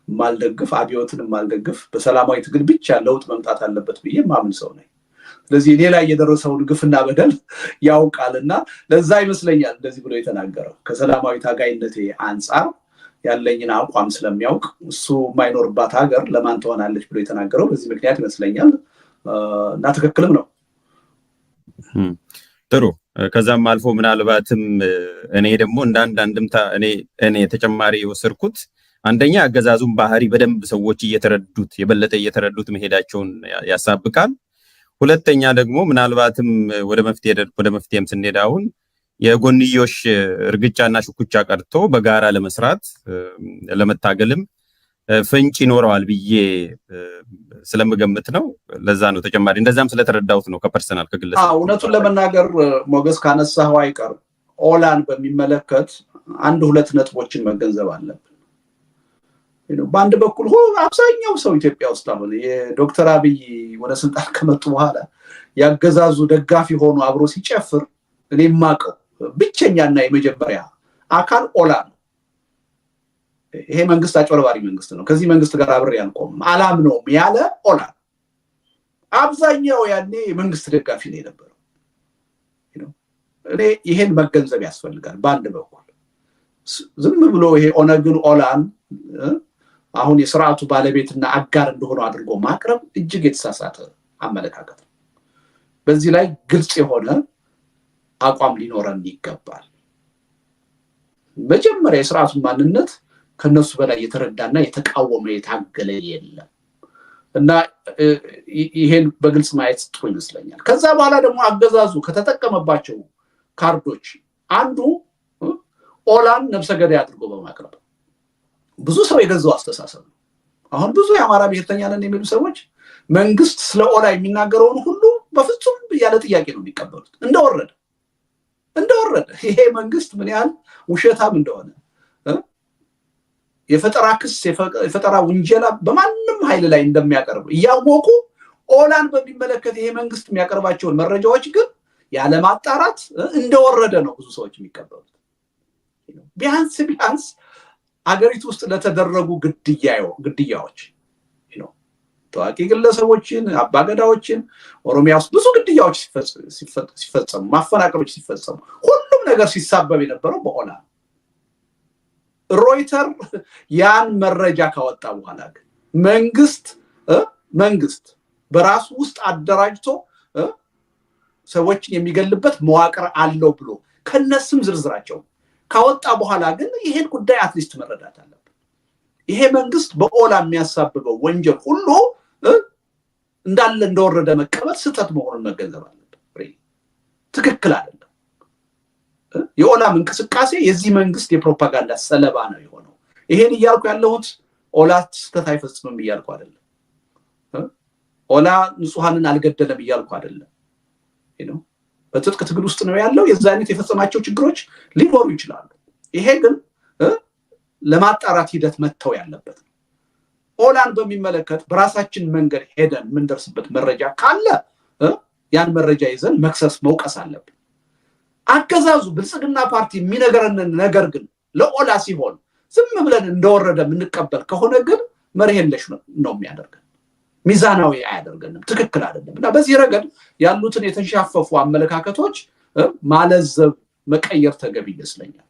ማልደግፍ አብዮትን ማልደግፍ በሰላማዊ ትግል ብቻ ለውጥ መምጣት አለበት ብዬ ማምን ሰው ነኝ። ስለዚህ እኔ ላይ የደረሰውን ግፍና በደል ያውቃልና ለዛ ይመስለኛል እንደዚህ ብሎ የተናገረው። ከሰላማዊ ታጋይነቴ አንፃር ያለኝን አቋም ስለሚያውቅ እሱ የማይኖርባት ሀገር ለማን ትሆናለች ብሎ የተናገረው በዚህ ምክንያት ይመስለኛል እና ትክክልም ነው። ጥሩ። ከዛም አልፎ ምናልባትም እኔ ደግሞ አንድምታ እኔ ተጨማሪ ወሰርኩት አንደኛ አገዛዙን ባህሪ በደንብ ሰዎች የበለጠ እየተረዱት መሄዳቸውን ያሳብቃል። ሁለተኛ ደግሞ ምናልባትም ወደ መፍትሄም ስንሄድ አሁን የጎንዮሽ እርግጫና ሽኩቻ ቀርቶ በጋራ ለመስራት ለመታገልም ፍንጭ ይኖረዋል ብዬ ስለምገምት ነው። ለዛ ነው ተጨማሪ እንደዛም ስለተረዳሁት ነው ከፐርሰናል ከግለሰብ። እውነቱን ለመናገር ሞገስ ካነሳው አይቀር ኦላን በሚመለከት አንድ ሁለት ነጥቦችን መገንዘብ አለብን። በአንድ በኩል አብዛኛው ሰው ኢትዮጵያ ውስጥ አሁን የዶክተር አብይ ወደ ስልጣን ከመጡ በኋላ ያገዛዙ ደጋፊ ሆኖ አብሮ ሲጨፍር እኔ የማውቀው ብቸኛና የመጀመሪያ አካል ኦላ ነው። ይሄ መንግስት አጭበርባሪ መንግስት ነው፣ ከዚህ መንግስት ጋር አብሬ አልቆምም አላምነውም ያለ ኦላ። አብዛኛው ያኔ የመንግስት ደጋፊ ነው የነበረው። እኔ ይሄን መገንዘብ ያስፈልጋል። በአንድ በኩል ዝም ብሎ ይሄ ኦነግን ኦላን አሁን የስርዓቱ ባለቤትና አጋር እንደሆነ አድርጎ ማቅረብ እጅግ የተሳሳተ አመለካከት ነው። በዚህ ላይ ግልጽ የሆነ አቋም ሊኖረን ይገባል። መጀመሪያ የስርዓቱን ማንነት ከነሱ በላይ የተረዳና የተቃወመ የታገለ የለም እና ይሄን በግልጽ ማየት ጥሩ ይመስለኛል። ከዛ በኋላ ደግሞ አገዛዙ ከተጠቀመባቸው ካርዶች አንዱ ኦላን ነፍሰ ገዳይ አድርጎ በማቅረብ ብዙ ሰው የገዛው አስተሳሰብ ነው። አሁን ብዙ የአማራ ብሔርተኛ ነን የሚሉ ሰዎች መንግስት ስለ ኦላ የሚናገረውን ሁሉ በፍጹም ያለ ጥያቄ ነው የሚቀበሉት እንደወረደ። ይሄ መንግስት ምን ያህል ውሸታም እንደሆነ የፈጠራ ክስ የፈጠራ ውንጀላ በማንም ኃይል ላይ እንደሚያቀርብ እያወቁ ኦላን በሚመለከት ይሄ መንግስት የሚያቀርባቸውን መረጃዎች ግን ያለ ማጣራት እንደወረደ ነው ብዙ ሰዎች የሚቀበሉት። ቢያንስ አገሪቱ ውስጥ ለተደረጉ ግድያዎች ታዋቂ ግለሰቦችን አባገዳዎችን ኦሮሚያ ውስጥ ብዙ ግድያዎች ሲፈጸሙ ማፈናቀሎች ሲፈጸሙ ሁሉም ነገር ሲሳበብ የነበረው በኦላ። ሮይተር ያን መረጃ ካወጣ በኋላ ግን መንግስት በራሱ ውስጥ አደራጅቶ ሰዎችን የሚገልበት መዋቅር አለው ብሎ ከነስም ዝርዝራቸው ካወጣ በኋላ ግን ይሄን ጉዳይ አትሊስት መረዳት አለበት። ይሄ መንግስት በኦላ የሚያሳብበው ወንጀል ሁሉ እንዳለ እንደወረደ መቀበል ስህተት መሆኑን መገንዘብ አለበት። ትክክል አይደለም። የኦላም እንቅስቃሴ የዚህ መንግስት የፕሮፓጋንዳ ሰለባ ነው የሆነው። ይሄን እያልኩ ያለሁት ኦላ ስህተት አይፈጽምም እያልኩ አይደለም። ኦላ ንጹሃንን አልገደለም እያልኩ አይደለም። በትጥቅ ትግል ውስጥ ነው ያለው። የዛ አይነት የፈጸማቸው ችግሮች ሊኖሩ ይችላሉ። ይሄ ግን ለማጣራት ሂደት መተው ያለበት ነው። ኦላን በሚመለከት በራሳችን መንገድ ሄደን የምንደርስበት መረጃ ካለ ያን መረጃ ይዘን መክሰስ መውቀስ አለብን። አገዛዙ ብልጽግና ፓርቲ የሚነገረንን ነገር ግን ለኦላ ሲሆን ዝም ብለን እንደወረደ የምንቀበል ከሆነ ግን መርህ የለሽ ነው የሚያደርገን፣ ሚዛናዊ አያደርገንም፣ ትክክል አይደለም እና በዚህ ረገድ ያሉትን የተንሻፈፉ አመለካከቶች ማለዘብ መቀየር ተገቢ ይመስለኛል።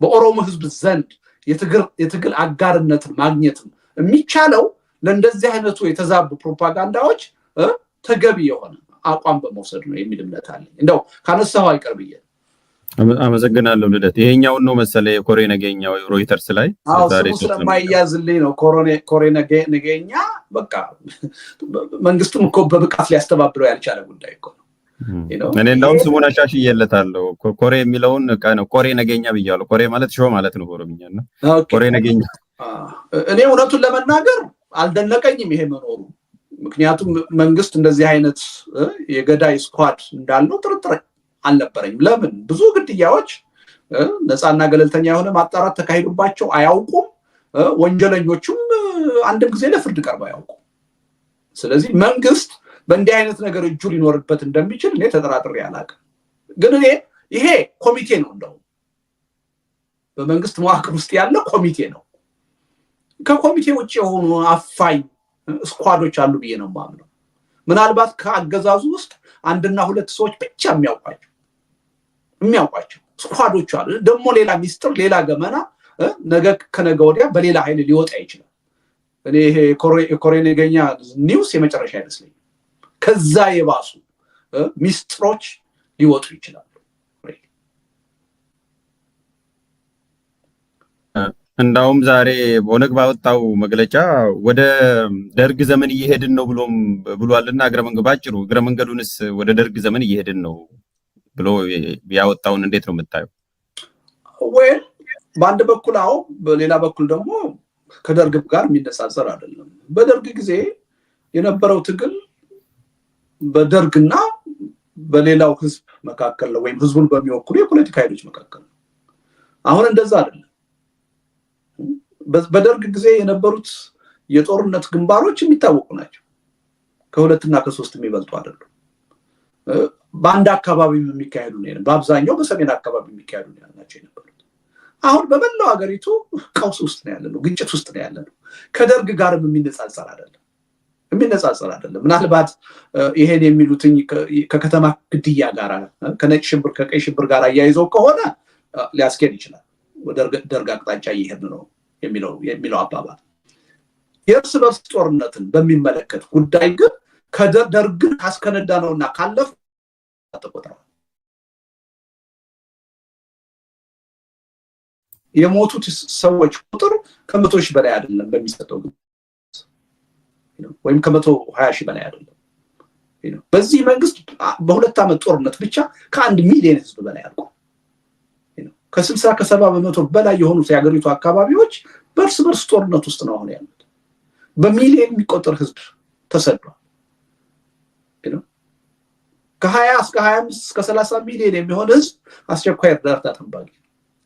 በኦሮሞ ህዝብ ዘንድ የትግል አጋርነትን ማግኘትም የሚቻለው ለእንደዚህ አይነቱ የተዛቡ ፕሮፓጋንዳዎች ተገቢ የሆነ አቋም በመውሰድ ነው የሚል እምነት አለኝ። እንደው ካነሳው አይቀር ብዬ አመሰግናለሁ ልደት። ይሄኛውን ነው መሰለኝ ኮሬ ነገኛው ሮይተርስ ላይ ዛሬ ስለማይያዝልኝ ነው ኮሬ ነገኛ በቃ መንግስቱም እኮ በብቃት ሊያስተባብለው ያልቻለ ጉዳይ እኮ ነው። እኔ እንደውም ስሙን አሻሽዬለታለሁ። ኮሬ የሚለውን ኮሬ ነገኛ ብያለሁ። ኮሬ ማለት ሾ ማለት ነው በኦሮምኛ እና ኮሬ ነገኛ። እኔ እውነቱን ለመናገር አልደነቀኝም ይሄ መኖሩ። ምክንያቱም መንግስት እንደዚህ አይነት የገዳይ ስኳድ እንዳለው ጥርጥር አልነበረኝም። ለምን ብዙ ግድያዎች ነፃና ገለልተኛ የሆነ ማጣራት ተካሂዶባቸው አያውቁም። ወንጀለኞቹም አንድም ጊዜ ለፍርድ ቀርበው አያውቁም። ስለዚህ መንግስት በእንዲህ አይነት ነገር እጁ ሊኖርበት እንደሚችል እኔ ተጠራጥሬ አላውቅም። ግን ይሄ ኮሚቴ ነው፣ እንደው በመንግስት መዋቅር ውስጥ ያለ ኮሚቴ ነው። ከኮሚቴ ውጭ የሆኑ አፋኝ ስኳዶች አሉ ብዬ ነው የማምነው። ምናልባት ከአገዛዙ ውስጥ አንድና ሁለት ሰዎች ብቻ የሚያውቋቸው ስኳዶች አሉ። ደግሞ ሌላ ሚስጥር፣ ሌላ ገመና ነገ ከነገ ወዲያ በሌላ ኃይል ሊወጣ ይችላል። እኔ ይሄ ኮሬኔገኛ ኒውስ የመጨረሻ አይመስለኝም። ከዛ የባሱ ሚስጥሮች ሊወጡ ይችላሉ። እንዳውም ዛሬ ኦነግ ባወጣው መግለጫ ወደ ደርግ ዘመን እየሄድን ነው ብሏልና እግረ መንገዱንስ ወደ ደርግ ዘመን እየሄድን ነው ብሎ ያወጣውን እንዴት ነው የምታየው? ወይ በአንድ በኩል አዎ፣ በሌላ በኩል ደግሞ ከደርግ ጋር የሚነጻጸር አይደለም። በደርግ ጊዜ የነበረው ትግል በደርግና በሌላው ህዝብ መካከል ነው፣ ወይም ህዝቡን በሚወክሉ የፖለቲካ ኃይሎች መካከል ነው። አሁን እንደዛ አይደለም። በደርግ ጊዜ የነበሩት የጦርነት ግንባሮች የሚታወቁ ናቸው። ከሁለትና ከሶስት የሚበልጡ አይደሉም። በአንድ አካባቢ የሚካሄዱ ነው። በአብዛኛው በሰሜን አካባቢ የሚካሄዱ ናቸው የነበሩት። አሁን በመላው ሀገሪቱ ቀውስ ውስጥ ነው ያለነው፣ ግጭት ውስጥ ነው ያለነው። ከደርግ ጋርም የሚነጻጸር አይደለም። ምናልባት ይሄን የሚሉትኝ ከከተማ ግድያ ጋር ከነጭ ሽብር ከቀይ ሽብር ጋር አያይዘው ከሆነ ሊያስኬድ ይችላል። ወደ ደርግ አቅጣጫ እየሄድን ነው የሚለው አባባል። የእርስ በርስ ጦርነትን በሚመለከት ጉዳይ ግን ከደርግን ካስከነዳ ነውና ካለፉ ተቆጥረዋል። የሞቱት ሰዎች ቁጥር ከ100 ሺህ በላይ አይደለም በሚሰጠው ወይም ከ120 ሺህ በላይ አይደለም። በዚህ መንግስት በሁለት ዓመት ጦርነት ብቻ ከ1 ሚሊዮን ህዝብ በላይ አልቋል። ከ60 ከ70 በመቶ በላይ የሆኑት የሀገሪቱ አካባቢዎች በእርስ በርስ ጦርነት ውስጥ ነው አሁን ያሉት። በሚሊዮን የሚቆጠር ህዝብ ተሰዷል። ከ20 እስከ 25 እስከ 30 ሚሊዮን የሚሆን ህዝብ አስቸኳይ እርዳታ ጠባቂ።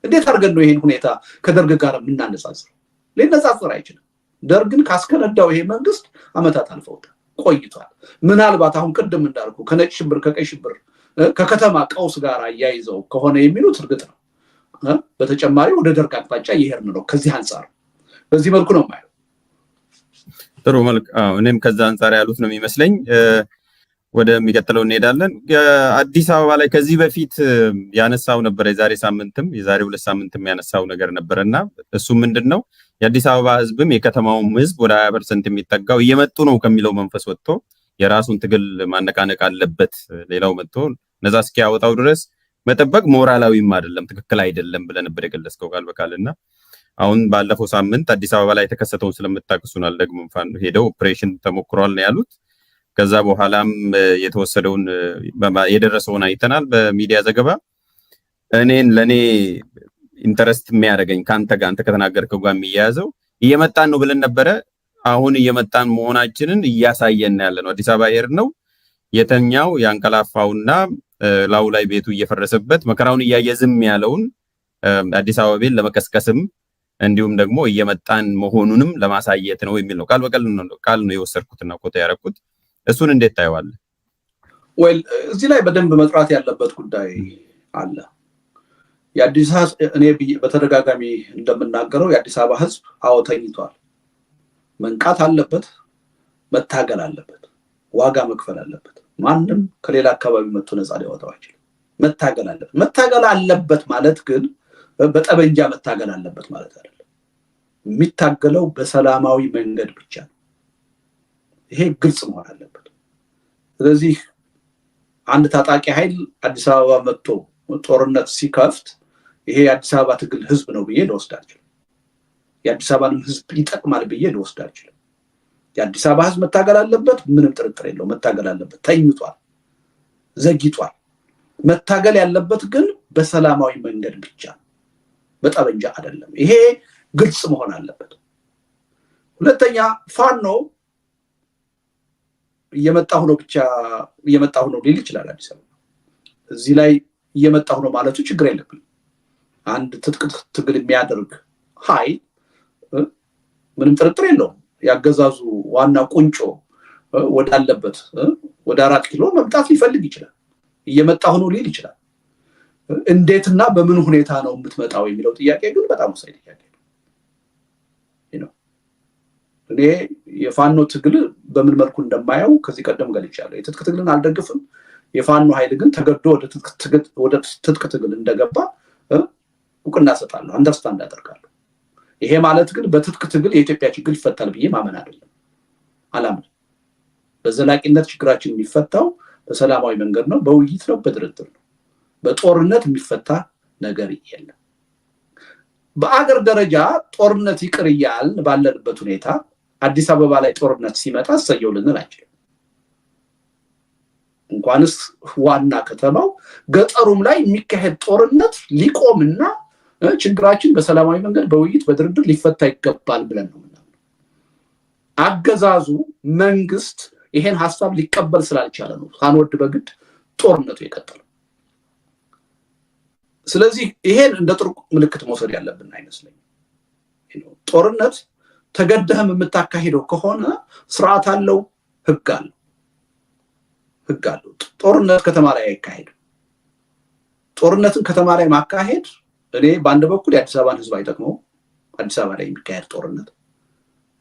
እንዴት አድርገን ነው ይሄን ሁኔታ ከደርግ ጋር የምናነጻጽረው? ሊነጻጽር አይችልም። ደርግን ካስከነዳው ይሄ መንግስት አመታት አልፈውታል፣ ቆይቷል። ምናልባት አሁን ቅድም እንዳልኩ ከነጭ ሽብር ከቀይ ሽብር ከከተማ ቀውስ ጋር አያይዘው ከሆነ የሚሉት እርግጥ ነው። በተጨማሪ ወደ ደርግ አቅጣጫ እየሄድን ነው። ከዚህ አንፃር በዚህ መልኩ ነው የማየው። ጥሩ መልክ። እኔም ከዛ አንፃር ያሉት ነው የሚመስለኝ። ወደሚቀጥለው እንሄዳለን። አዲስ አበባ ላይ ከዚህ በፊት ያነሳው ነበር፣ የዛሬ 2 ሳምንትም ያነሳው ነገር ነበርና እሱ ምንድነው የአዲስ አበባ ህዝብም የከተማውም ህዝብ ወደ 20% የሚጠጋው እየመጡ ነው ከሚለው መንፈስ ወጥቶ የራሱን ትግል ማነቃነቅ አለበት። ሌላው መጥቶ ነዛ እስኪያወጣው ድረስ መጠበቅ ሞራላዊም አይደለም፣ ትክክል አይደለም ብለህ ነበር የገለጽከው ቃል በቃልና አሁን ባለፈው ሳምንት አዲስ አበባ ላይ የተከሰተውን ስለምታውቁሱናል ደግሞ እንኳን ሄደው ኦፕሬሽን ተሞክሯል ነው ያሉት። ከዛ በኋላም የተወሰደውን የደረሰውን አይተናል በሚዲያ ዘገባ። ለኔ ኢንተረስት የሚያደርገኝ ካንተ ጋር አንተ ከተናገርከው ጋር የሚያያዘው እየመጣን ነው ብለን ነበረ። አሁን እየመጣን መሆናችንን እያሳየን ያለ ነው። አዲስ አበባ ሄር ነው የተኛው ያንቀላፋውና ላው ላይ ቤቱ እየፈረሰበት መከራውን እያየዝም ያለውን አዲስ አበባ ቤት ለመቀስቀስም እንዲሁም ደግሞ እየመጣን መሆኑንም ለማሳየት ነው የሚል ነው። ቃል ነው የወሰድኩትና ኮታ ያረኩት። እሱን እንዴት ታየዋለህ? እዚህ ላይ በደንብ መጥራት ያለበት ጉዳይ አለ። የአዲስ አበባ እኔ በተደጋጋሚ እንደምናገረው የአዲስ አበባ ህዝብ ተኝቷል። መንቃት አለበት፣ መታገል አለበት፣ ዋጋ መክፈል አለበት። ማንም ከሌላ አካባቢ መጥቶ ነፃ ሊያወጣው አይችልም። መታገል አለበት ማለት ግን በጠበንጃ መታገል አለበት ማለት አይደለም። የሚታገለው በሰላማዊ መንገድ ብቻ ነው። ይሄ ግልጽ መሆን አለበት። ስለዚህ አንድ ታጣቂ ኃይል አዲስ አበባ መጥቶ ጦርነት ሲከፍት ይሄ የአዲስ አበባ ትግል ህዝብ ነው ብዬ ልወስድ አልችልም። የአዲስ አበባንም ህዝብ ይጠቅማል ብዬ ልወስድ አልችልም። የአዲስ አበባ ህዝብ መታገል አለበት፣ ምንም ጥርጥር የለው። መታገል አለበት። ተኝቷል፣ ዘግይቷል። መታገል ያለበት ግን በሰላማዊ መንገድ ብቻ፣ በጠበንጃ አይደለም። ይሄ ግልጽ መሆን አለበት። ሁለተኛ ፋኖ እየመጣሁ ነው ሊል ይችላል። አዲስ አበባ እዚህ ላይ እየመጣሁ ነው ማለቱ ችግር የለብኝም። አንድ ትጥቅ ትግል የሚያደርግ ኃይል ምንም ጥርጥር የለውም ያገዛዙ ዋና ቁንጮ ወዳለበት ወደ 4 ኪሎ መምጣት ሊፈልግ ይችላል። እየመጣሁ ነው ሊል ይችላል። እንዴትና በምን ሁኔታ ነው የምትመጣው የሚለው ጥያቄ ግን በጣም ወሳኝ ጥያቄ ነው። እኔ የፋኖ ትግል በምን መልኩ እንደማየው ከዚህ ቀደም ገልጫለሁ። የትጥቅ ትግልን አልደግፍም። የፋኖ ኃይል ግን ተገዶ ወደ ትጥቅ ትግል እንደገባ እውቅና ሰጣለሁ፣ አንደርስታንድ አደርጋለሁ። ይሄ ማለት ግን በትጥቅ ትግል የኢትዮጵያ ችግር ይፈታል ብዬ ማመን አይደለም፣ አላምንም። በዘላቂነት ችግራችን የሚፈታው በሰላማዊ መንገድ ነው፣ በውይይት ነው፣ በድርድር ነው። በጦርነት የሚፈታ ነገር የለም። በአገር ደረጃ ጦርነት ይቅር እያልን ባለንበት ሁኔታ አዲስ አበባ ላይ ጦርነት ሲመጣ እሰየው ልንል አንችልም። እንኳንስ ዋና ከተማው ገጠሩም ላይ የሚካሄድ ጦርነት ሊቆምና ችግራችን በሰላማዊ መንገድ በውይይት በድርድር ሊፈታ ይገባል ብለን ነው የምናምነው። አገዛዙ መንግስት ይሄን ሐሳብ ሊቀበል ስላልቻለ ነው ሳንወድ በግድ ጦርነቱ የቀጠለው። ስለዚህ ይሄን እንደ ጥሩ ምልክት መውሰድ ያለብን አይመስለኝም። ጦርነት ተገደህም የምታካሂደው ከሆነ ስርዓት አለው፣ ህግ አለው። ጦርነት ከተማ ላይ አይካሄድም። ጦርነትን ከተማ ላይ ማካሄድ እኔ በአንድ በኩል የአዲስ አበባን ህዝብ አይጠቅመውም። አዲስ አበባ ላይ የሚካሄድ ጦርነት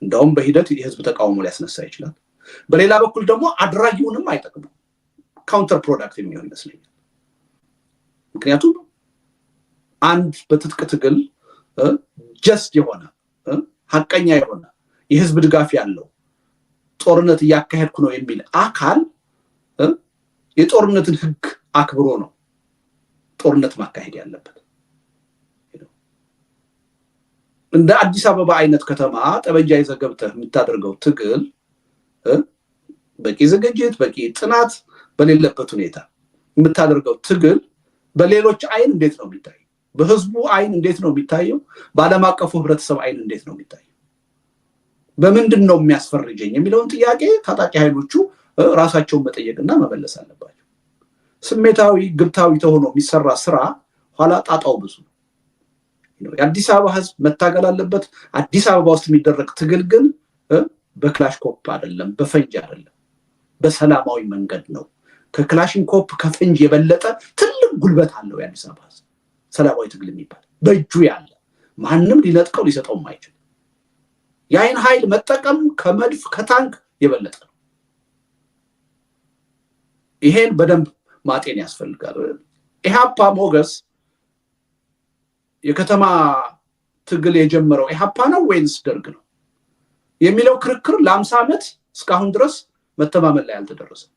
እንደውም በሂደት የህዝብ ተቃውሞ ሊያስነሳ ይችላል። በሌላ በኩል ደግሞ አድራጊውንም አይጠቅመው፣ ካውንተር ፕሮዳክት የሚሆን ይመስለኛል። ምክንያቱም አንድ በትጥቅ ትግል ጀስት የሆነ ሐቀኛ የሆነ የህዝብ ድጋፍ ያለው ጦርነት እያካሄድኩ ነው የሚል አካል የጦርነትን ህግ አክብሮ ነው ጦርነት ማካሄድ ያለበት። እንደ አዲስ አበባ አይነት ከተማ ጠበንጃ ይዘህ ገብተህ የምታደርገው ትግል በቂ ዝግጅት በቂ ጥናት በሌለበት ሁኔታ የምታደርገው ትግል በሌሎች አይን እንዴት ነው የሚታየው? በህዝቡ አይን እንዴት ነው የሚታየው? በዓለም አቀፉ ህብረተሰብ አይን እንዴት ነው የሚታየው? በምንድን ነው የሚያስፈርጀኝ የሚለውን ጥያቄ ታጣቂ ኃይሎቹ ራሳቸውን መጠየቅና መመለስ አለባቸው። ስሜታዊ ግብታዊ ተሆኖ የሚሰራ ስራ ኋላ ጣጣው ብዙ ነው። የአዲስ አበባ ህዝብ መታገል አለበት። አዲስ አበባ ውስጥ የሚደረግ ትግል ግን በክላሽኮፕ አይደለም፣ በፈንጅ አይደለም፣ በሰላማዊ መንገድ ነው። ከክላሽንኮፕ ከፈንጅ የበለጠ ትልቅ ጉልበት አለው የአዲስ አበባ ህዝብ። ሰላማዊ ትግል የሚባል በእጁ ያለ ማንም ሊነጥቀው ሊሰጠው የማይችል የአይን ኃይል መጠቀም ከመድፍ ከታንክ የበለጠ ነው። ይሄን በደንብ ማጤን ያስፈልጋል። ኢህአፓ ሞገስ የከተማ ትግል የጀመረው ኢህአፓ ነው ወይንስ ደርግ ነው የሚለው ክርክር ለ50 ዓመት እስካሁን ድረስ መተማመን ላይ አልተደረሰም።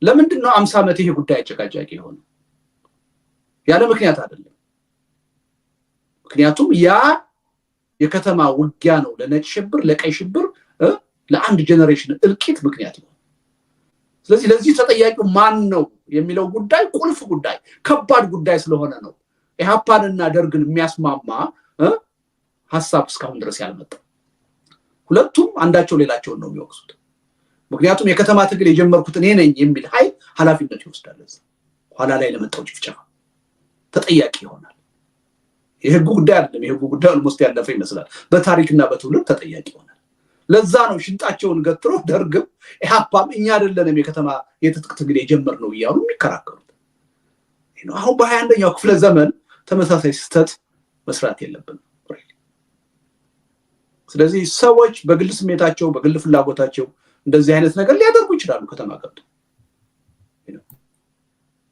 ለምንድን ነው 50 ዓመት ይሄ ጉዳይ አጨቃጫቂ የሆነው? ያለ ምክንያት አይደለም። ምክንያቱም ያ የከተማ ውጊያ ነው ለነጭ ሽብር፣ ለቀይ ሽብር፣ ለአንድ ጀነሬሽን እልቂት ምክንያት ነው። ስለዚህ ለዚህ ተጠያቂው ማን ነው የሚለው ጉዳይ ቁልፍ ጉዳይ፣ ከባድ ጉዳይ ስለሆነ ነው ኢህአፓንና ደርግን የሚያስማማ ሐሳብ እስካሁን ድረስ ያልመጣው። ሁለቱም አንዳቸው ሌላቸውን ነው የሚወቅሱት። ምክንያቱም የከተማ ትግል የጀመርኩት እኔ ነኝ የሚል ኃይል ኃላፊነት ይወስዳል። ኋላ ላይ ለመጣው ጭፍጨፋ ተጠያቂ ይሆናል። የህጉ ጉዳይ አይደለም። የህጉ ጉዳይ ኦልሞስት ያለፈ ይመስላል። በታሪክና በትውልድ ተጠያቂ ይሆናል። ለዛ ነው ሽንጣቸውን ገትሮ ደርግም ኢህአፓም እኛ አይደለንም የከተማ የትጥቅ ትግል የጀመርነው እያሉ የሚከራከሩት። አሁን በ21ኛው ክፍለ ዘመን ተመሳሳይ ስህተት መስራት የለብንም። ስለዚህ ሰዎች በግል ስሜታቸው በግል ፍላጎታቸው እንደዚህ አይነት ነገር ሊያደርጉ ይችላሉ ከተማ ገብተው።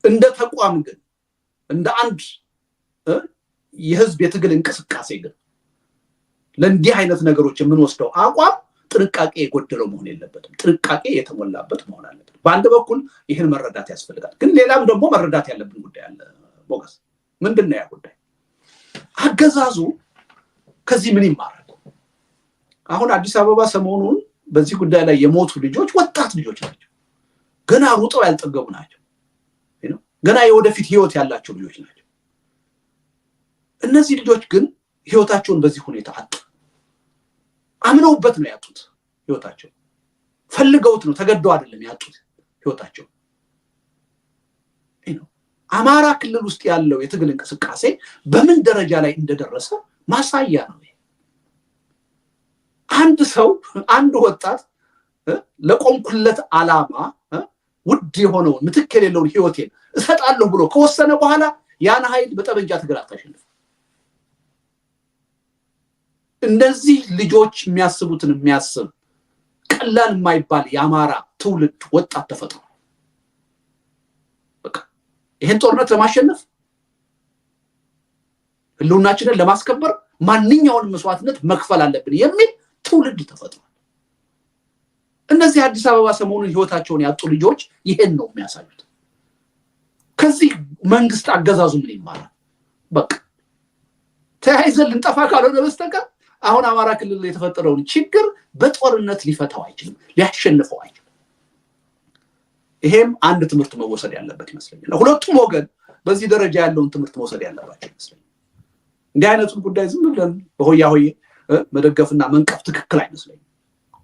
እንደ ተቋም ግን እንደ አንድ የህዝብ የትግል እንቅስቃሴ ግን ለእንዲህ አይነት ነገሮች የምንወስደው አቋም ጥንቃቄ የጎደለው መሆን የለበትም። ጥንቃቄ የተሞላበት መሆን አለበት። በአንድ በኩል ይህን መረዳት ያስፈልጋል። ግን ሌላም ደግሞ መረዳት ያለብን ጉዳይ አለ። ሞገስ ምንድን ነው ያ ጉዳይ? አገዛዙ ከዚህ ምን ይማራል? አሁን አዲስ አበባ ሰሞኑን በዚህ ጉዳይ ላይ የሞቱ ልጆች ወጣት ልጆች ናቸው። ገና ሩጠው ያልጠገቡ ናቸው። ገና የወደፊት ህይወት ያላቸው ልጆች ናቸው። እነዚህ ልጆች ግን ህይወታቸውን በዚህ ሁኔታ አጡ። አምነውበት ነው ያጡት። ህይወታቸው ፈልገውት ነው፣ ተገደው አይደለም ያጡት ህይወታቸው። አማራ ክልል ውስጥ ያለው የትግል እንቅስቃሴ በምን ደረጃ ላይ እንደደረሰ ማሳያ ነው። አንድ ሰው አንድ ወጣት ለቆምኩለት ዓላማ ውድ የሆነውን ምትክ የሌለውን ህይወቴን እሰጣለሁ ብሎ ከወሰነ በኋላ ያን ኃይል በጠበንጃ ትግል አታሸንፍ። እንደዚህ ልጆች የሚያስቡትን የሚያስብ ቀላል የማይባል የአማራ ትውልድ ወጣት ተፈጥሮ በቃ ይሄን ጦርነት ለማሸነፍ ህልውናችንን ለማስከበር ማንኛውንም መስዋዕትነት መክፈል አለብን የሚል ትውልድ ተፈጥሯል። እነዚህ አዲስ አበባ ሰሞኑን ህይወታቸውን ያጡ ልጆች ይሄን ነው የሚያሳዩት። ከዚህ መንግስት አገዛዙ ምን ይማራል? በቃ ተያይዘን ልንጠፋ ካልሆነ በስተቀር አሁን አማራ ክልል የተፈጠረውን ችግር በጦርነት ሊፈታው አይችልም፣ ሊያሸንፈው አይችልም። ይሄም አንድ ትምህርት መወሰድ ያለበት ይመስለኛል። ሁለቱም ወገን በዚህ ደረጃ ያለውን ትምህርት መውሰድ ያለባቸው ይመስለኛል። እንዲህ አይነቱን ጉዳይ ዝም ብለን በሆያ ሆዬ መደገፍና መንቀፍ ትክክል አይመስለኝም።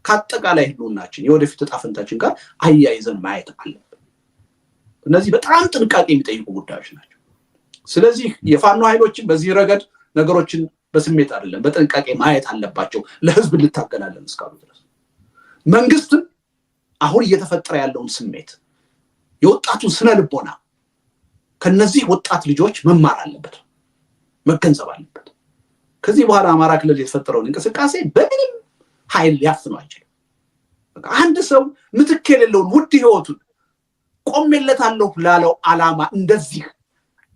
ከአጠቃላይ ህልውናችን የወደፊት ዕጣ ፈንታችን ጋር አያይዘን ማየት አለብን። እነዚህ በጣም ጥንቃቄ የሚጠይቁ ጉዳዮች ናቸው። ስለዚህ የፋኖ ኃይሎችን በዚህ ረገድ ነገሮችን በስሜት አይደለም በጥንቃቄ ማየት አለባቸው። ለህዝብ ልታገላለን እስካሉ ድረስ መንግስትም አሁን እየተፈጠረ ያለውን ስሜት የወጣቱን ስነ ልቦና ከነዚህ ወጣት ልጆች መማር አለበት፣ መገንዘብ አለበት። ከዚህ በኋላ አማራ ክልል የተፈጠረውን እንቅስቃሴ በምንም ኃይል ሊያፍነው አይችልም። አንድ ሰው ምትክ የሌለውን ውድ ህይወቱን ቆሜለታለሁ ላለው ዓላማ እንደዚህ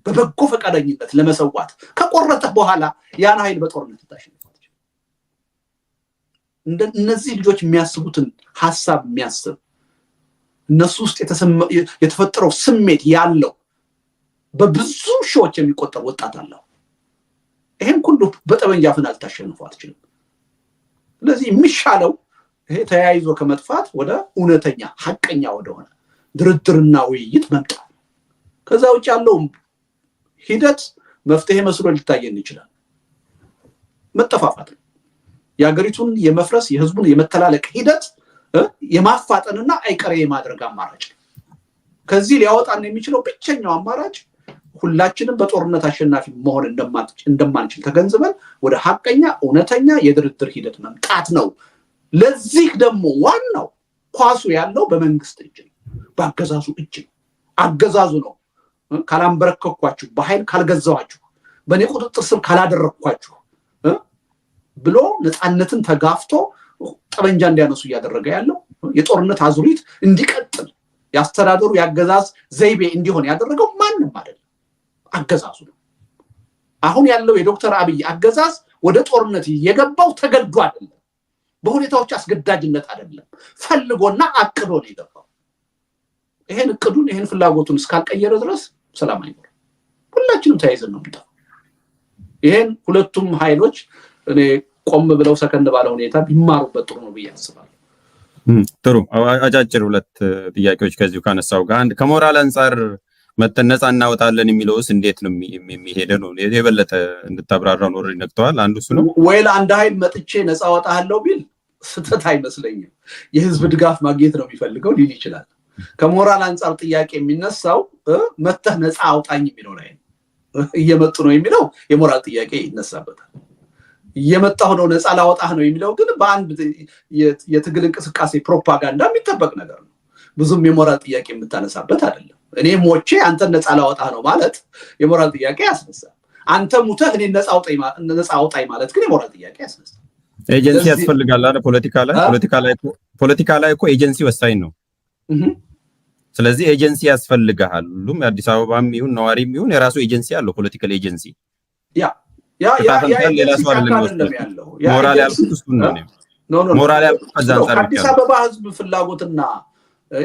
በበጎ ፈቃደኝነት ለመሰዋት ከቆረጠ በኋላ ያን ኃይል በጦርነት ታሸንፋለች። እነዚህ ልጆች የሚያስቡትን ሐሳብ የሚያስብ እነሱ ውስጥ የተፈጠረው ስሜት ያለው በብዙ ሺዎች የሚቆጠር ወጣት አለው። ይሄን ሁሉ በጠመንጃ ፍና ልታሸንፈው አትችልም። ስለዚህ የሚሻለው ይሄ ተያይዞ ከመጥፋት ወደ እውነተኛ ሐቀኛ ወደሆነ ድርድርና ውይይት መምጣት። ከዛ ውጭ ያለው ሂደት መፍትሄ መስሎ ሊታየን ይችላል። መጠፋፋት የሀገሪቱን የመፍረስ የህዝቡን የመተላለቅ ሂደት የማፋጠንና አይቀሬ የማድረግ አማራጭ። ከዚህ ሊያወጣን የሚችለው ብቸኛው አማራጭ ሁላችንም በጦርነት አሸናፊ መሆን እንደማንችል ተገንዝበን ወደ ሐቀኛ እውነተኛ የድርድር ሂደት መምጣት ነው። ለዚህ ደግሞ ዋናው ኳሱ ያለው በመንግስት እጅ ነው፣ በአገዛዙ እጅ ነው። አገዛዙ ነው ካላንበረከኳችሁ፣ በኃይል ካልገዛዋችሁ፣ በእኔ ቁጥጥር ስር ካላደረግኳችሁ ብሎ ነፃነትን ተጋፍቶ ጠበንጃ እንዲያነሱ እያደረገ ያለው የጦርነት አዙሪት እንዲቀጥል ያስተዳደሩ ያገዛዝ ዘይቤ እንዲሆን ያደረገው ማንም አይደለም፣ አገዛዙ ነው። አሁን ያለው የዶክተር አብይ አገዛዝ ወደ ጦርነት የገባው ተገዶ አይደለም፣ በሁኔታዎች አስገዳጅነት አይደለም፣ ፈልጎና አቅዶ ነው የገባው። ይሄን እቅዱን ይሄን ፍላጎቱን እስካልቀየረ ድረስ ሰላም አይኖርም። ሁላችንም ተያይዘን ነው የምንጠፋው። ይሄን ሁለቱም ኃይሎች እኔ ቆም ብለው ሰከንድ ባለ ሁኔታ ቢማሩበት ጥሩ ነው ብዬ አስባለሁ። ጥሩ አጫጭር ሁለት ጥያቄዎች ከዚሁ ካነሳው ጋር አንድ ከሞራል አንፃር መተን ነፃ እናወጣለን የሚለውስ እንዴት ነው የሚሄደው ነው የበለጠ እንድታብራራው ነው ነግተዋል። አንዱ እሱ ነው ወይ ለአንድ ኃይል መጥቼ ነፃ አወጣለሁ ቢል ስተት አይመስለኝም። የህዝብ ድጋፍ ማግኘት ነው የሚፈልገው ሊል ይችላል። ከሞራል አንፃር ጥያቄ የሚነሳው መተህ ነፃ አውጣኝ የሚለው ላይ ነው። እየመጡ ነው የሚለው የሞራል ጥያቄ ይነሳበታል። እየመጣሁ ነው ነፃ ላወጣህ ነው የሚለው ግን በአንድ የትግል እንቅስቃሴ ፕሮፓጋንዳ የሚጠበቅ ነገር ነው። ብዙም የሞራል ጥያቄ የምታነሳበት አይደለም። እኔ ሞቼ አንተን ነፃ ላወጣህ ነው ማለት የሞራል ጥያቄ ያስነሳል። አንተ ሙተህ እኔ ነፃ አውጣኝ ማለት ግን የሞራል ጥያቄ ያስነሳል። ኤጀንሲ ያስፈልጋል አይደል? ፖለቲካ ላይ እኮ ኤጀንሲ ወሳኝ ነው። ስለዚህ ኤጀንሲ ያስፈልጋል። ሁሉም የአዲስ አበባም ይሁን ነዋሪም ይሁን የራሱ ኤጀንሲ አለው፣ ፖለቲካል ኤጀንሲ። ሞራል ያልኩት እሱ ነው። ሞራል ያልኩት ከዛ አንፃር አዲስ አበባ ህዝብ ፍላጎትና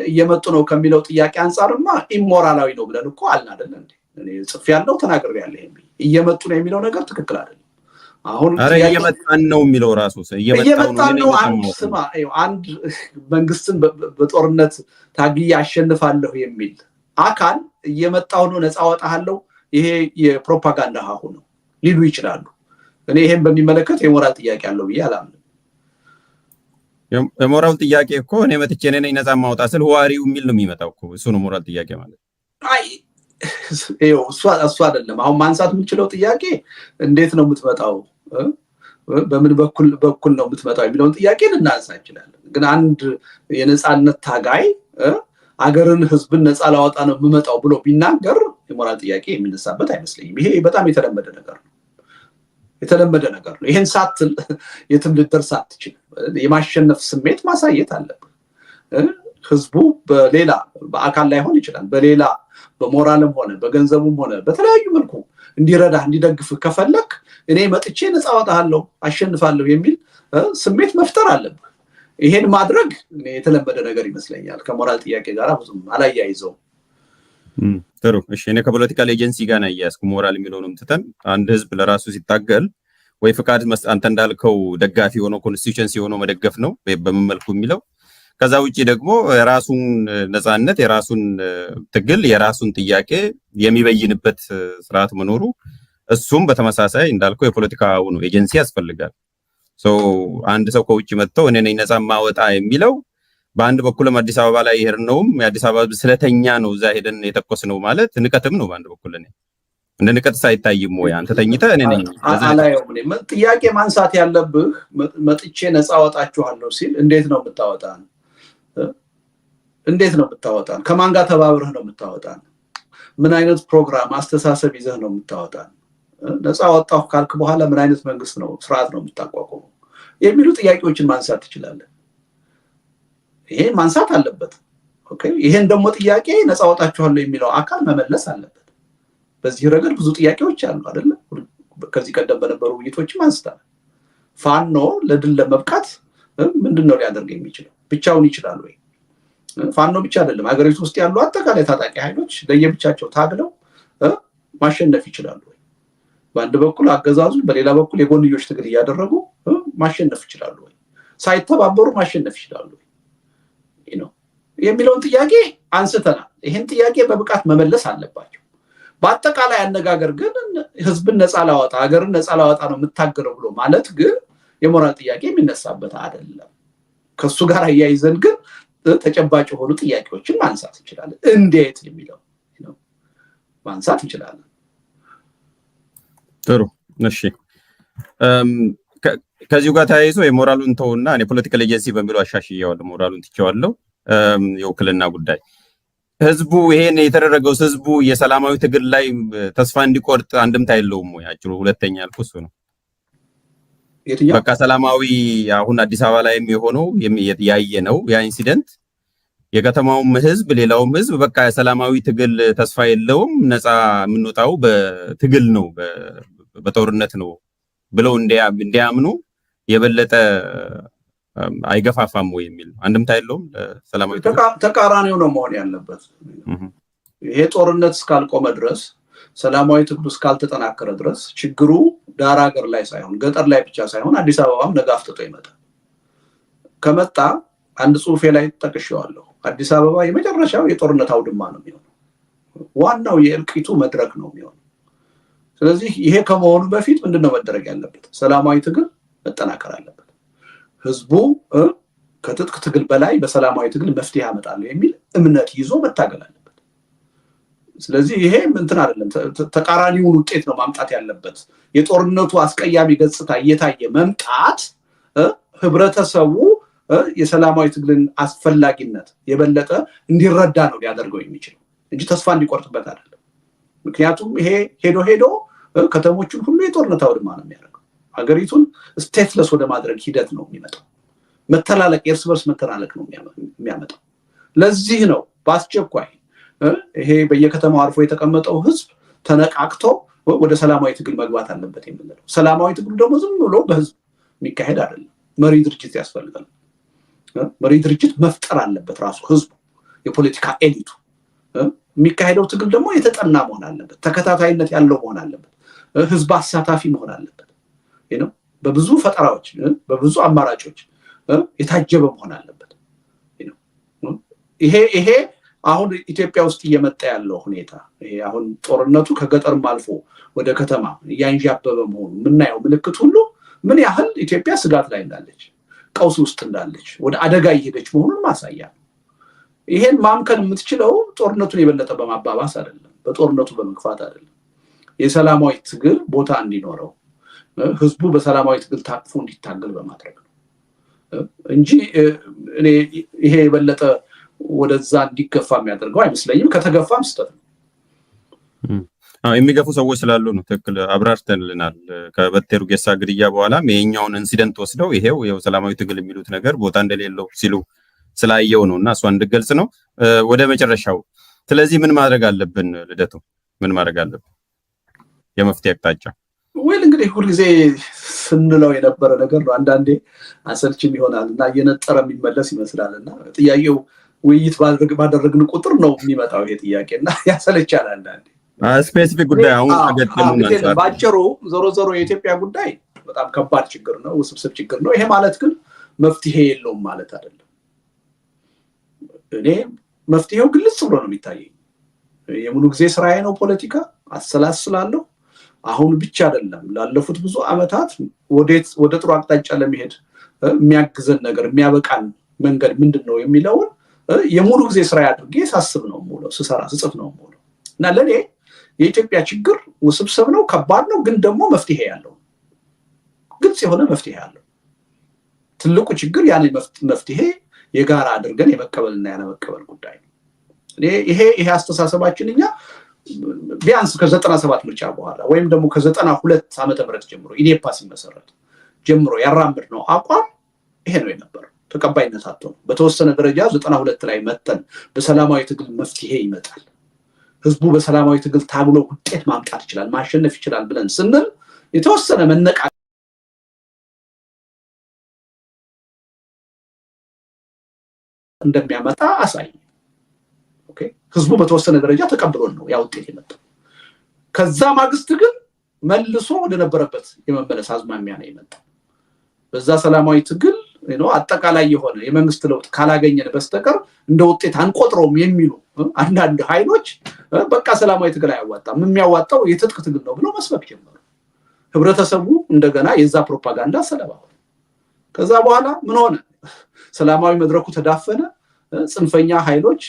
እየመጡ ነው ከሚለው ጥያቄ አንፃርማ ኢሞራላዊ ነው ብለን እኮ አልን አይደል እንዴ? እኔ ጽፍ ያለው ተናግሬ ያለ እየመጡ ነው የሚለው ነገር ትክክል አይደለም። አሁን እየመጣን ነው የሚለው ራሱ እየመጣን ነው። አንድ መንግስትን በጦርነት ታግዬ አሸንፋለሁ የሚል አካል እየመጣው ነው ነፃ አወጣለሁ ይሄ የፕሮፓጋንዳ ሀሁ ነው ሊሉ ይችላሉ። እኔ ይሄን በሚመለከት የሞራል ጥያቄ አለው ብዬ አላምንም። የሞራል ጥያቄ እኮ እኔ መጥቼ ነኝ ነፃ ማውጣት ስል ዋሪው የሚል ነው የሚመጣው እኮ እሱ ነው ሞራል ጥያቄ ማለት። አይ እሱ አይደለም። አሁን ማንሳት የምንችለው ጥያቄ እንዴት ነው የምትመጣው፣ በምን በኩል ነው የምትመጣው የሚለውን ጥያቄ ልናነሳ እንችላለን። ግን አንድ የነፃነት ታጋይ አገርን ህዝብን ነፃ ላወጣ ነው የምመጣው ብሎ ቢናገር የሞራል ጥያቄ የሚነሳበት አይመስለኝም። ይሄ በጣም የተለመደ ነገር ነው። የተለመደ ነገር ነው። ይሄን ሳትል የትም ልትደርስ አትችልም። የማሸነፍ ስሜት ማሳየት አለብህ። ህዝቡ በሌላ በአካል ላይሆን ይችላል፣ በሌላ በሞራልም ሆነ በገንዘብም ሆነ በተለያዩ መልኩ እንዲረዳ እንዲደግፍ ከፈለክ እኔ መጥቼ ነፃ አወጣለሁ አሸንፋለሁ የሚል ስሜት መፍጠር አለብህ። ይሄን ማድረግ የተለመደ ነገር ይመስለኛል። ከሞራል ጥያቄ ጋር ብዙም አላያይዘው። ጥሩ እሺ። እኔ ከፖለቲካል ኤጀንሲ ጋር ነው ያያዝኩ። ሞራል የሚለውንም ትተን አንድ ህዝብ ለራሱ ሲታገል ወይ ፍቃድ አንተ እንዳልከው ደጋፊ ሆኖ ኮንስቲቱሽንሲ ሆኖ መደገፍ ነው በምን መልኩ የሚለው። ከዛ ውጪ ደግሞ የራሱን ነፃነት የራሱን ትግል የራሱን ጥያቄ የሚበይንበት ስርዓት መኖሩ እሱም በተመሳሳይ እንዳልከው የፖለቲካው ነው ኤጀንሲ ያስፈልጋል። አንድ ሰው ከውጭ መጥተው እኔ ነኝ ነፃ ማወጣ የሚለው በአንድ በኩልም አዲስ አበባ ላይ ይሄርነውም የአዲስ አበባ ስለተኛ ነው እዛ ሄደን የተቆስነው ማለት ንቀትም ነው። በአንድ በኩል እኔ እንደ ንቀት ሳይታይም ወይ አንተ ተኝተህ እኔ ነኝ አላየውም። ጥያቄ ማንሳት ያለብህ መጥቼ ነፃ አወጣችኋለሁ ሲል እንዴት ነው የምታወጣን? እንዴት ነው የምታወጣን? ከማን ጋር ተባብረህ ነው የምታወጣን? ምን አይነት ፕሮግራም አስተሳሰብ ይዘህ ነው የምታወጣን? ነፃ አወጣሁ ካልክ በኋላ ምን አይነት መንግስት ነው ስርዓት ነው የምታቋቁመው የሚሉ ጥያቄዎችን ማንሳት ትችላለህ። ይሄ ማንሳት አለበት። ኦኬ፣ ይሄን ደግሞ ጥያቄ ነፃ አወጣችኋለሁ የሚለው አካል መመለስ አለበት። በዚህ ረገድ ብዙ ጥያቄዎች አሉ አይደል? ከዚህ ቀደም በነበሩ ውይይቶችም አንስተናል። ፋኖ ለድል ለመብቃት ምንድነው ሊያደርግ የሚችለው? ብቻውን ይችላል ወይ? ፋኖ ብቻ አይደለም፣ ሀገሪቱ ውስጥ ያሉ አጠቃላይ ታጣቂ ኃይሎች ለየብቻቸው ታግለው ማሸነፍ ይችላሉ ወይ? በአንድ በኩል አገዛዙ፣ በሌላ በኩል የጎንዮሽ ትግል እያደረጉ ማሸነፍ ይችላሉ ወይ? ሳይተባበሩ ማሸነፍ ይችላሉ ወይ? የሚለውን ጥያቄ አንስተናል። ይህን ጥያቄ በብቃት መመለስ አለባቸው። በአጠቃላይ አነጋገር ግን ህዝብን ነፃ ላወጣ ሀገርን ነፃ ላወጣ ነው የምታገለው ብሎ ማለት ግን የሞራል ጥያቄ የሚነሳበት አይደለም። ከሱ ጋር አያይዘን ግን ተጨባጭ የሆኑ ጥያቄዎችን ማንሳት እንችላለን። እንዴት የሚለው ማንሳት እንችላለን። ጥሩ እሺ። ከዚሁ ጋር ተያይዞ የሞራሉን ተውና እኔ ፖለቲካል ኤጀንሲ በሚለው አሻሽያለሁ፣ ሞራሉን ትቼዋለሁ። የውክልና ጉዳይ ህዝቡ ይሄን የተደረገው ህዝቡ የሰላማዊ ትግል ላይ ተስፋ እንዲቆርጥ አንድምታ የለውም ወይ? አጭሩ ሁለተኛ ያልኩት እሱ ነው። በቃ ሰላማዊ አሁን አዲስ አበባ ላይ የሆነው ያየ ነው ያ ኢንሲደንት የከተማውም ህዝብ ሌላውም ህዝብ በቃ የሰላማዊ ትግል ተስፋ የለውም፣ ነፃ የምንወጣው በትግል ነው በጦርነት ነው ብለው እንዲያምኑ የበለጠ አይገፋፋም ወይ የሚል አንድምታ የለውም። ሰላማዊ ተቃራኒው ነው መሆን ያለበት። ይሄ ጦርነት እስካልቆመ ድረስ ሰላማዊ ትግሉ እስካልተጠናከረ ድረስ ችግሩ ዳር ሀገር ላይ ሳይሆን ገጠር ላይ ብቻ ሳይሆን አዲስ አበባም ነገ አፍጥጦ ይመጣል። ከመጣ አንድ ጽሁፌ ላይ ጠቅሼዋለሁ። አዲስ አበባ የመጨረሻው የጦርነት አውድማ ነው የሚሆነው። ዋናው የእልቂቱ መድረክ ነው የሚሆነው። ስለዚህ ይሄ ከመሆኑ በፊት ምንድነው መደረግ ያለበት? ሰላማዊ ትግል መጠናከር አለበት። ህዝቡ ከትጥቅ ትግል በላይ በሰላማዊ ትግል መፍትሄ ያመጣል የሚል እምነት ይዞ መታገል አለበት። ስለዚህ ይሄ እንትን አይደለም፣ ተቃራኒውን ውጤት ነው ማምጣት ያለበት። የጦርነቱ አስቀያሚ ገጽታ እየታየ መምጣት ህብረተሰቡ የሰላማዊ ትግልን አስፈላጊነት የበለጠ እንዲረዳ ነው ሊያደርገው የሚችለው እንጂ ተስፋ እንዲቆርጥበት አይደለም። ምክንያቱም ይሄ ሄዶ ከተሞችን ሁሉ የጦርነት አውድማ ነው የሚያደርገው። ሀገሪቱን ስቴትለስ ወደ ማድረግ ሂደት ነው የሚመጣው። መተላለቅ፣ የእርስ በርስ መተላለቅ ነው የሚያመጣው። ለዚህ ነው በአስቸኳይ ይሄ በየከተማው አርፎ የተቀመጠው ህዝብ ተነቃቅቶ ወደ ሰላማዊ ትግል መግባት አለበት የምንለው። ሰላማዊ ትግሉ ደግሞ ዝም ብሎ በህዝብ የሚካሄድ አይደለም። መሪ ድርጅት ያስፈልጋል። መሪ ድርጅት መፍጠር አለበት ራሱ ህዝቡ፣ የፖለቲካ ኤሊቱ። የሚካሄደው ትግል ደግሞ የተጠና መሆን አለበት፣ ተከታታይነት ያለው መሆን አለበት፣ ህዝብ አሳታፊ መሆን አለበት። በብዙ ፈጠራዎች በብዙ አማራጮች የታጀበ መሆን አለበት። ይሄ አሁን ኢትዮጵያ ውስጥ እየመጣ ያለው ሁኔታ ይሄ አሁን ጦርነቱ ከገጠርም አልፎ ወደ ከተማ እያንዣበበ መሆኑ የምናየው ምልክት ሁሉ ምን ያህል ኢትዮጵያ ስጋት ላይ እንዳለች፣ ቀውስ ውስጥ እንዳለች፣ ወደ አደጋ እየሄደች መሆኑን ማሳያ ነው። ይሄን ማምከን የምትችለው ጦርነቱን የበለጠ በማባባስ አይደለም፣ በጦርነቱ በመግፋት አይደለም። የሰላማዊ ትግል ቦታ እንዲኖረው ህዝቡ በሰላማዊ ትግል ታቅፎ እንዲታገል በማድረግ ነው እንጂ እኔ ይሄ የበለጠ ወደዛ እንዲገፋ የሚያደርገው አይመስለኝም። ከተገፋም ስተት ነው። የሚገፉ ሰዎች ስላሉ ነው። ትክክል አብራርተንልናል። ከበቴ ኡርጌሳ ግድያ በኋላም ይሄኛውን ኢንሲደንት ወስደው ይሄው ሰላማዊ ትግል የሚሉት ነገር ቦታ እንደሌለው ሲሉ ስላየው ነው እና እሷ እንድገልጽ ነው። ወደ መጨረሻው ስለዚህ ምን ማድረግ አለብን ልደቱ? ምን ማድረግ አለብን? የመፍትሄ አቅጣጫ ወይል እንግዲህ ሁልጊዜ ስንለው የነበረ ነገር ነው። አንዳንዴ አሰልችም ይሆናል እና እየነጠረ የሚመለስ ይመስላል እና ጥያቄው ውይይት ባደረግን ቁጥር ነው የሚመጣው ይሄ ጥያቄ እና ያሰለቻል አንዳንዴ። ስፔሲፊክ ጉዳይ አሁን ተገደሉ ባጭሩ ዞሮ የኢትዮጵያ ጉዳይ በጣም ከባድ ችግር ነው፣ ውስብስብ ችግር ነው። ይሄ ማለት ግን መፍትሄ የለውም ማለት አይደለም። እኔ መፍትሄው ግልጽ ብሎ ነው የሚታየኝ። የሙሉ ጊዜ ስራዬ ነው ፖለቲካ፣ አሰላስላለሁ። አሁን ብቻ አይደለም ላለፉት ብዙ አመታት ወደ ጥሩ አቅጣጫ ለመሄድ የሚያግዘን ነገር የሚያበቃን መንገድ ምንድነው የሚለውን የሙሉ ጊዜ ስራዬ አድርጌ ሳስብ ነው የምውለው፣ ስሰራ ስጽፍ ነው የምውለው እና ለኔ የኢትዮጵያ ችግር ውስብስብ ነው፣ ከባድ ነው፣ ግን ደግሞ መፍትሄ ያለው ግልጽ የሆነ መፍትሄ ያለው። ትልቁ ችግር ያን መፍትሄ የጋራ አድርገን የመቀበልና ያለመቀበል ጉዳይ ነው። ይሄ አስተሳሰባችን እኛ ቢያንስ ከ97 ምርጫ በኋላ ወይም ደግሞ ከ92 ዓመተ ምህረት ጀምሮ ኢዴፓ ሲመሰረት ጀምሮ ያራምድ ነው አቋም ይሄ ነው የነበረው። ተቀባይነት አጥቶ በተወሰነ ደረጃ 92 ላይ መተን በሰላማዊ ትግል መፍትሄ ይመጣል፣ ህዝቡ በሰላማዊ ትግል ታግሎ ውጤት ማምጣት ይችላል፣ ማሸነፍ ይችላል ብለን ስንል የተወሰነ መነቃ እንደሚያመጣ አሳይ። ኦኬ ህዝቡ በተወሰነ ደረጃ ተቀብሎን ነው ያ ውጤት የመጣው። ከዛ ማግስት ግን መልሶ ወደ ነበረበት የመመለስ አዝማሚያ ነው የመጣው። በዛ ሰላማዊ ትግል አጠቃላይ የሆነ የመንግስት ለውጥ ካላገኘን በስተቀር እንደ ውጤት አንቆጥረውም የሚሉ አንዳንድ ኃይሎች በቃ ሰላማዊ ትግል አያዋጣም፣ የሚያዋጣው የትጥቅ ትግል ነው ብሎ መስበክ ጀመሩ። ህብረተሰቡ እንደገና የዛ ፕሮፓጋንዳ ሰለባ ሆነ። ከዛ በኋላ ምን ሆነ? ሰላማዊ መድረኩ ተዳፈነ። ጽንፈኛ ኃይሎች፣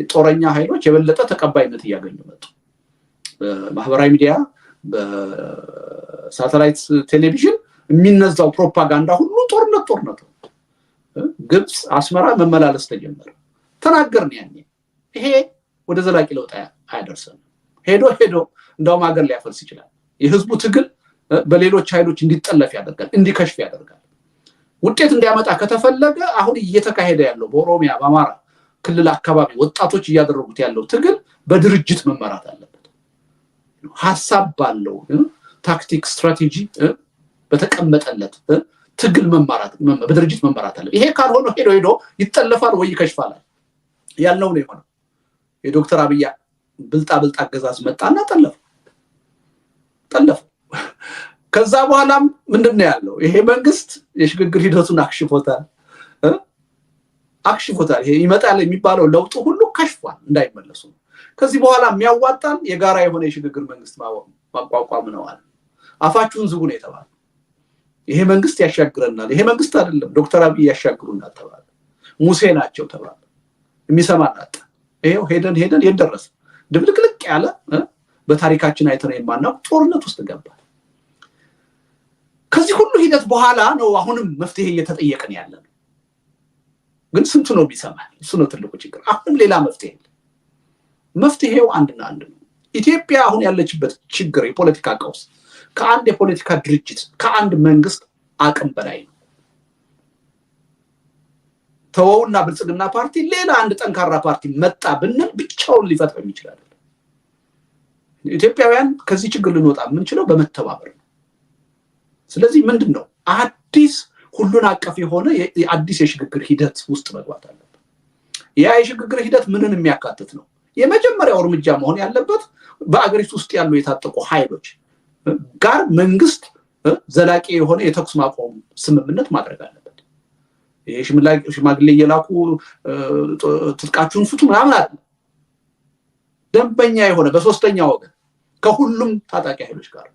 ጦረኛ ኃይሎች የበለጠ ተቀባይነት እያገኙ መጡ። በማህበራዊ ሚዲያ፣ በሳተላይት ቴሌቪዥን የሚነዛው ፕሮፓጋንዳ ሁሉ ጦርነት ነው። ግብጽ፣ አስመራ መመላለስ ተጀመረ። ተናገርን ያኔ ይሄ ወደ ዘላቂ ለውጥ አያደርሰንም። ሄዶ እንደውም ሀገር ሊያፈርስ ይችላል። የህዝቡ ትግል በሌሎች ኃይሎች እንዲጠለፍ ያደርጋል፣ እንዲከሽፍ ያደርጋል። ውጤት እንዲያመጣ ከተፈለገ አሁን እየተካሄደ ያለው በኦሮሚያ በአማራ ክልል አካባቢ ወጣቶች እያደረጉት ያለው ትግል በድርጅት መመራት አለበት። ሐሳብ ባለው ታክቲክ ስትራቴጂ በተቀመጠለት ትግል በድርጅት መመራት አለበት። ይሄ ካልሆነ ሄዶ ይጠለፋል ወይ ይከሽፋል ያልነው ነው የሆነው። የዶክተር አብይ ብልጣ አገዛዝ መጣና ጠለፈ። ከዛ በኋላም ምንድነው ያለው? ይሄ መንግስት የሽግግር ሂደቱን አክሽፎታል። ይሄ ይመጣል የሚባለው ለውጥ ሁሉ ከሽፏል፣ እንዳይመለሱ። ከዚህ በኋላ የሚያዋጣን የጋራ የሆነ የሽግግር መንግስት ማቋቋም ነው አለ። አፋችሁን ዝጉ ነው የተባለው። ይሄ መንግስት ያሻግረናል፣ ይሄ መንግስት አይደለም ዶክተር አብይ ያሻግሩናል ተባለ። ሙሴ ናቸው ተባለ። የሚሰማን አጣ። ይሄው ሄደን የደረሰ ድብልቅልቅ ያለ በታሪካችን አይተነው የማናውቅ ጦርነት ውስጥ ገባ። ከዚህ ሁሉ ሂደት በኋላ ነው አሁንም መፍትሄ እየተጠየቀን ያለው። ግን ስንቱ ነው የሚሰማል? እሱ ነው ትልቁ ችግር። አሁንም ሌላ መፍትሄ የለም። መፍትሄው አንድና አንድ ነው። ኢትዮጵያ አሁን ያለችበት ችግር የፖለቲካ ቀውስ ከአንድ የፖለቲካ ድርጅት ከአንድ መንግስት አቅም በላይ ነው። ተወውና ብልጽግና ፓርቲ ሌላ አንድ ጠንካራ ፓርቲ መጣ ብንል ብቻውን ሊፈታው ይችላል። ኢትዮጵያውያን ከዚህ ችግር ልንወጣ የምንችለው በመተባበር ነው። ስለዚህ ምንድነው አዲስ ሁሉን አቀፍ የሆነ አዲስ የሽግግር ሂደት ውስጥ መግባት አለበት። ያ የሽግግር ሂደት ምንን የሚያካትት ነው? የመጀመሪያው እርምጃ መሆን ያለበት በአገሪቱ ውስጥ ያሉ የታጠቁ ኃይሎች ጋር መንግስት ዘላቂ የሆነ የተኩስ ማቆም ስምምነት ማድረግ አለበት። ሽማግሌ እየላኩ ትጥቃችሁን ፍቱ ምናምን አይደለም። ደንበኛ የሆነ በሶስተኛ ወገን ከሁሉም ታጣቂ ኃይሎች ጋር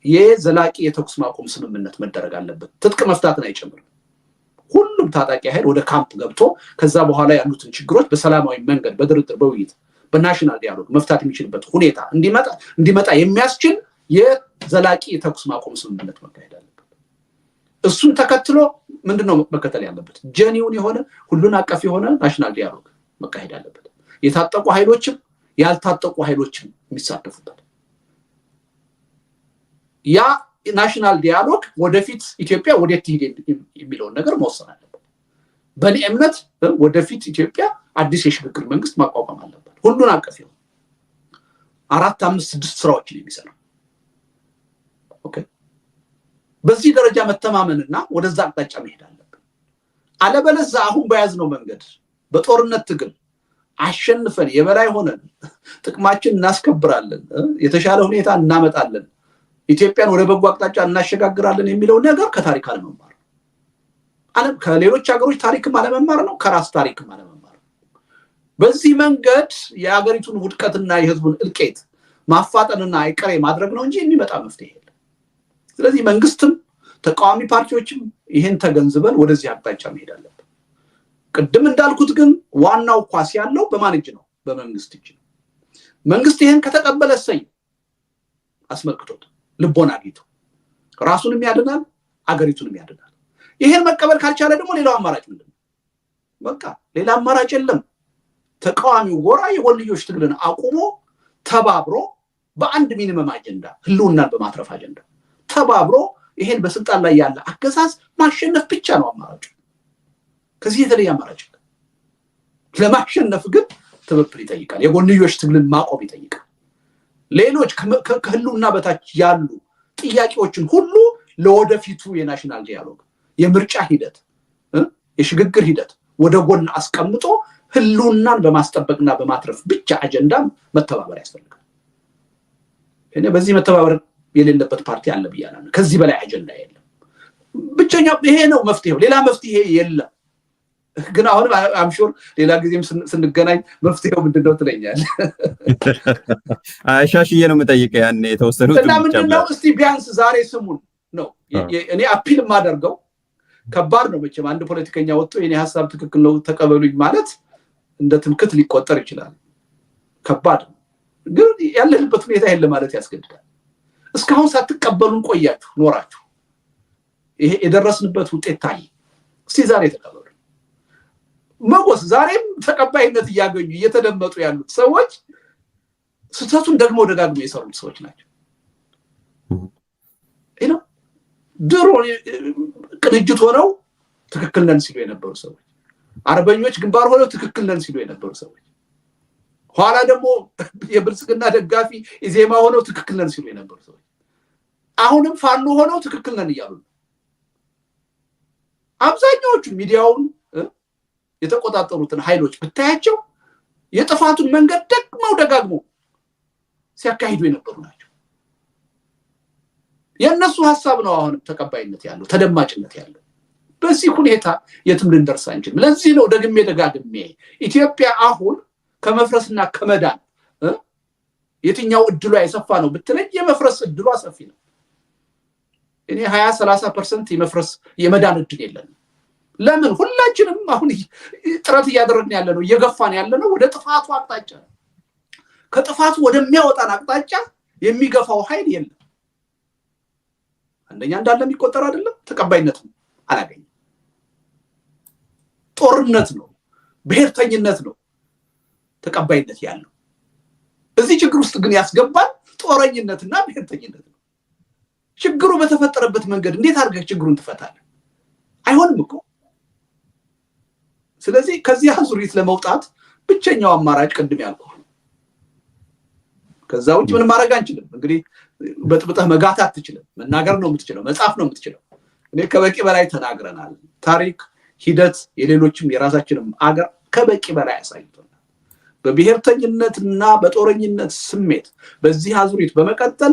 የዘላቂ የተኩስ ማቆም ስምምነት መደረግ አለበት። ትጥቅ መፍታትን አይጨምርም። ሁሉም ታጣቂ ኃይል ወደ ካምፕ ገብቶ ከዛ በኋላ ያሉትን ችግሮች በሰላማዊ መንገድ በድርድር በውይይት በናሽናል ዲያሎግ መፍታት የሚችልበት ሁኔታ እንዲመጣ የሚያስችል የዘላቂ የተኩስ ማቆም ስምምነት መካሄድ አለበት። እሱን ተከትሎ ምንድነው መከተል ያለበት? ጀኒውን የሆነ ሁሉን አቀፍ የሆነ ናሽናል ዲያሎግ መካሄድ አለበት። የታጠቁ ኃይሎችም ያልታጠቁ ኃይሎችም የሚሳተፉበት ያ ናሽናል ዲያሎግ ወደፊት ኢትዮጵያ ወዴት ትሄድ የሚለውን ነገር መወሰን አለበት። በእኔ እምነት ወደፊት ኢትዮጵያ አዲስ የሽግግር መንግስት ማቋቋም አለበት። ሁሉን አቀፍ ነው 4 5 6 ስራዎችን የሚሰራ ኦኬ። በዚህ ደረጃ መተማመንና ወደዛ አቅጣጫ መሄድ አለበት። አለበለዚያ አሁን በያዝነው መንገድ በጦርነት ትግል አሸንፈን የበላይ ሆነን ጥቅማችን እናስከብራለን፣ የተሻለ ሁኔታ እናመጣለን፣ ኢትዮጵያን ወደ በጎ አቅጣጫ እናሸጋግራለን የሚለው ነገር ከታሪክ አለመማር ነው። ከሌሎች ሀገሮች ታሪክም አለመማር ነው፣ ከራስ ታሪክም አለመማር ነው። በዚህ መንገድ የሀገሪቱን ውድቀትና የህዝቡን እልቂት ማፋጠንና አይቀሬ ማድረግ ነው እንጂ የሚመጣ መፍትሄ የለም። ስለዚህ መንግስትም ተቃዋሚ ፓርቲዎችም ይሄን ተገንዝበን ወደዚህ አቅጣጫ መሄድ አለብን። ቅድም እንዳልኩት ግን ዋናው ኳስ ያለው በማን እጅ ነው? በመንግስት እጅ ነው። መንግስት ይሄን ከተቀበለ ሰይ አስመልክቶት ልቦና አግኝቶ ራሱንም ያድናል፣ አገሪቱንም ያድናል። ይሄን መቀበል ካልቻለ ደግሞ ሌላው አማራጭ ምንድነው? በቃ ሌላ አማራጭ የለም። ተቃዋሚው ጎራ የጎንዮሽ ትግልን አቁሞ ተባብሮ በአንድ ሚኒመም አጀንዳ ህልውናን በማትረፍ አጀንዳ ተባብሮ ይሄን በስልጣን ላይ ያለ አገዛዝ ማሸነፍ ብቻ ነው አማራጭ። ከዚህ የተለየ አማራጭ የለም። ለማሸነፍ ግን ትብብር ይጠይቃል፣ የጎንዮሽ ትግልን ማቆም ይጠይቃል። ሌሎች ከህልውና በታች ያሉ ጥያቄዎችን ሁሉ ለወደፊቱ የናሽናል ዲያሎግ የምርጫ ሂደት የሽግግር ሂደት ወደ ጎን አስቀምጦ ህልውናን በማስጠበቅና በማትረፍ ብቻ አጀንዳ መተባበር ያስፈልጋል። እኔ በዚህ መተባበር የሌለበት ፓርቲ አለ ብያለሁ። ከዚህ በላይ አጀንዳ የለም። ብቸኛ ይሄ ነው መፍትሄው፣ ሌላ መፍትሄ የለም። ግን አሁን አምሹር ሌላ ጊዜም ስንገናኝ መፍትሄው ምንድነው ትለኛለህ። አሻሽዬ ነው የምጠይቀው ያን የተወሰኑት እና ምንድነው እስቲ ቢያንስ ዛሬ ስሙን ነው እኔ አፒል ማደርገው። ከባድ ነው መቼም አንድ ፖለቲከኛ ወጥቶ የኔ ሐሳብ ትክክል ነው ተቀበሉኝ ማለት እንደ ትምክት ሊቆጠር ይችላል። ከባድ ነው ግን ያለንበት ሁኔታ የለ ማለት ያስገድዳል። እስካሁን ሳትቀበሉን ቆያችሁ ኖራችሁ ይሄ የደረስንበት ውጤት ታይ። እስቲ ዛሬ ተቀበሉ። መጎስ ዛሬም ተቀባይነት እያገኙ እየተደመጡ ያሉት ሰዎች ስህተቱን ደግሞ ደጋግሞ የሰሩት ሰዎች ናቸው። ድሮ ቅንጅት ሆነው ትክክል ነን ሲሉ የነበሩ ሰዎች፣ አርበኞች ግንባር ሆነው ትክክል ነን ሲሉ የነበሩ ሰዎች፣ ኋላ ደግሞ የብልጽግና ደጋፊ ኢዜማ ሆነው ትክክል ነን ሲሉ የነበሩ ሰዎች አሁንም ፋኖ ሆነው ትክክል ነን እያሉ ነው። አብዛኛዎቹ ሚዲያውን የተቆጣጠሩትን ኃይሎች ብታያቸው የጥፋቱን መንገድ ደጋግመው ሲያካሂዱ የነበሩ ናቸው። የነሱ ሐሳብ ነው አሁንም ተቀባይነት ያለው ተደማጭነት ያለው። በዚህ ሁኔታ የትም ልንደርስ አንችልም። ለዚህ ነው ደጋግሜ ኢትዮጵያ አሁን ከመፍረስና ከመዳን የትኛው እድሏ የሰፋ ነው ብትለኝ የመፍረስ እድሏ ሰፊ ነው። እኔ 20-30% የመፍረስ የመዳን እድል የለንም። ለምን? ሁላችንም አሁን ጥረት እያደረግን ያለነው እየገፋን ያለነው ወደ ጥፋቱ አቅጣጫ ነው። ከጥፋቱ ወደሚያወጣን አቅጣጫ የሚገፋው ኃይል የለም። አንደኛ እንዳለ የሚቆጠር አይደለም፣ ተቀባይነትም አላገኘም። ጦርነት ነው፣ ብሔርተኝነት ነው ተቀባይነት ያለው። እዚህ ችግር ውስጥ ግን ያስገባል ጦረኝነትና ብሔርተኝነት ነው። ችግሩ በተፈጠረበት መንገድ እንዴት አድርገህ ችግሩን ትፈታለህ? አይሆንም እኮ። ስለዚህ ከዚህ አዙሪት ለመውጣት ብቸኛው አማራጭ ቅድም ያልኩህ። ከዛ ውጭ ምን ማድረግ አንችልም። እንግዲህ በጥብጠህ መጋት አትችልም። መናገር ነው የምትችለው፣ መጻፍ ነው የምትችለው። እኔ ከበቂ በላይ ተናግረናል። ታሪክ ሂደት የሌሎችም የራሳችንም አገር ከበቂ በላይ ያሳይቶናል። በብሔርተኝነትና በጦረኝነት ስሜት በዚህ አዙሪት በመቀጠል